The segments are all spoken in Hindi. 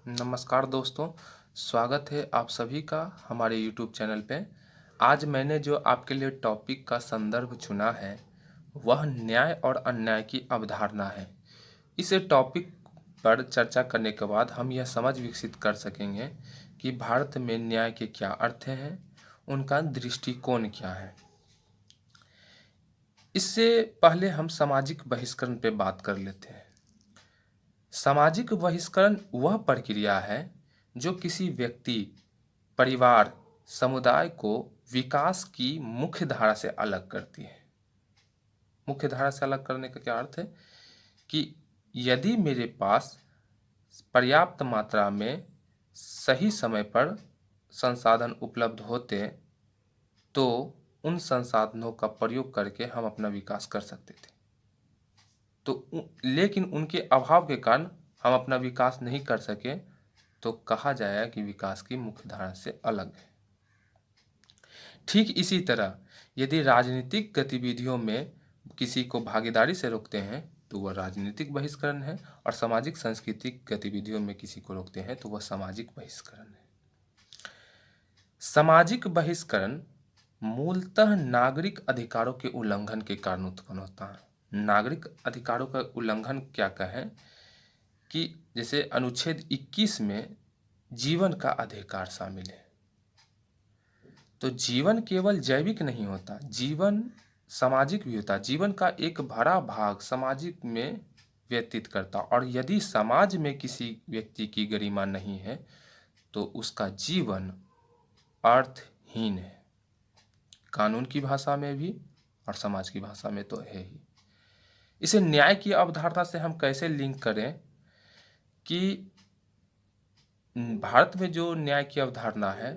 नमस्कार दोस्तों, स्वागत है आप सभी का हमारे YouTube चैनल पे। आज मैंने जो आपके लिए टॉपिक का संदर्भ चुना है, वह न्याय और अन्याय की अवधारणा है। इस टॉपिक पर चर्चा करने के बाद हम यह समझ विकसित कर सकेंगे कि भारत में न्याय के क्या अर्थ हैं, उनका दृष्टिकोण क्या है। इससे पहले हम सामाजिक बहिष्करण पे बात कर लेते हैं। सामाजिक बहिष्करण वह प्रक्रिया है जो किसी व्यक्ति, परिवार, समुदाय को विकास की मुख्य धारा से अलग करती है। मुख्य धारा से अलग करने का क्या अर्थ है कि यदि मेरे पास पर्याप्त मात्रा में सही समय पर संसाधन उपलब्ध होते तो उन संसाधनों का प्रयोग करके हम अपना विकास कर सकते थे। लेकिन उनके अभाव के कारण हम अपना विकास नहीं कर सके, तो कहा जाएगा कि विकास की मुख्य धारा से अलग है। ठीक इसी तरह यदि राजनीतिक गतिविधियों में किसी को भागीदारी से रोकते हैं तो वह राजनीतिक बहिष्करण है, और सामाजिक सांस्कृतिक गतिविधियों में किसी को रोकते हैं तो वह सामाजिक बहिष्करण है। सामाजिक बहिष्करण मूलतः नागरिक अधिकारों के उल्लंघन के कारण उत्पन्न होता है। नागरिक अधिकारों का उल्लंघन क्या कहें कि जैसे अनुच्छेद 21 में जीवन का अधिकार शामिल है। तो जीवन केवल जैविक नहीं होता, जीवन सामाजिक भी होता। जीवन का एक बड़ा भाग सामाजिक में व्यतीत करता, और यदि समाज में किसी व्यक्ति की गरिमा नहीं है तो उसका जीवन अर्थहीन है। कानून की भाषा में भी और समाज की भाषा में तो है ही। इसे न्याय की अवधारणा से हम कैसे लिंक करें कि भारत में जो न्याय की अवधारणा है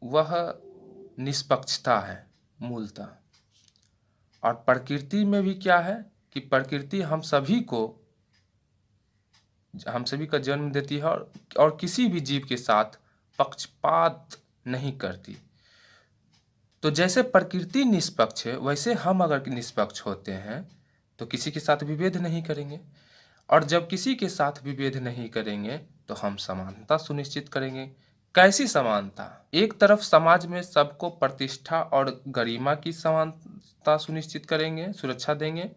वह निष्पक्षता है मूलतः, और प्रकृति में भी क्या है कि प्रकृति हम सभी का जन्म देती है, और किसी भी जीव के साथ पक्षपात नहीं करती। तो जैसे प्रकृति निष्पक्ष है, वैसे हम अगर निष्पक्ष होते हैं तो किसी के साथ विभेद नहीं करेंगे, और जब किसी के साथ विभेद नहीं करेंगे तो हम समानता सुनिश्चित करेंगे। कैसी समानता? एक तरफ समाज में सबको प्रतिष्ठा और गरिमा की समानता सुनिश्चित करेंगे, सुरक्षा देंगे,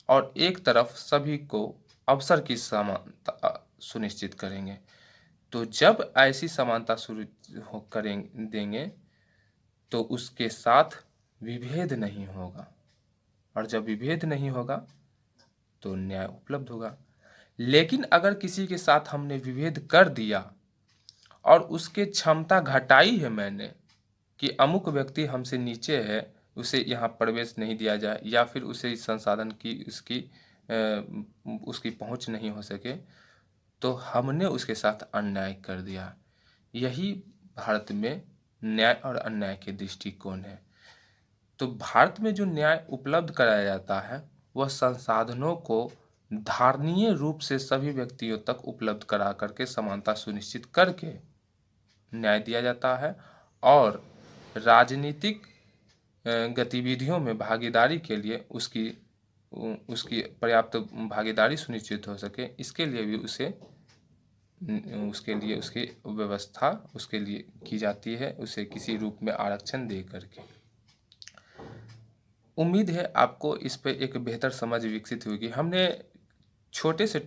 और एक तरफ सभी को अवसर की समानता सुनिश्चित करेंगे। तो जब ऐसी समानता देंगे तो उसके साथ विभेद नहीं होगा, और जब विभेद नहीं होगा तो न्याय उपलब्ध होगा। लेकिन अगर किसी के साथ हमने विभेद कर दिया और उसके क्षमता घटाई है मैंने कि अमुक व्यक्ति हमसे नीचे है, उसे यहाँ प्रवेश नहीं दिया जाए, या फिर उसे इस संसाधन की उसकी पहुँच नहीं हो सके, तो हमने उसके साथ अन्याय कर दिया। यही भारत में न्याय और अन्याय के दृष्टिकोण है। तो भारत में जो न्याय उपलब्ध कराया जाता है वह संसाधनों को धारणीय रूप से सभी व्यक्तियों तक उपलब्ध करा करके समानता सुनिश्चित करके न्याय दिया जाता है, और राजनीतिक गतिविधियों में भागीदारी के लिए उसकी पर्याप्त भागीदारी सुनिश्चित हो सके, इसके लिए भी उसकी व्यवस्था उसके लिए की जाती है, उसे किसी रूप में आरक्षण दे करके। उम्मीद है आपको इस पे एक बेहतर समझ विकसित होगी। हमने छोटे से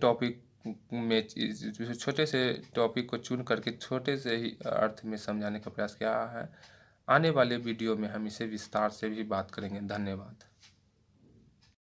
टॉपिक को चुन करके छोटे से ही अर्थ में समझाने का प्रयास किया है। आने वाले वीडियो में हम इसे विस्तार से भी बात करेंगे। धन्यवाद।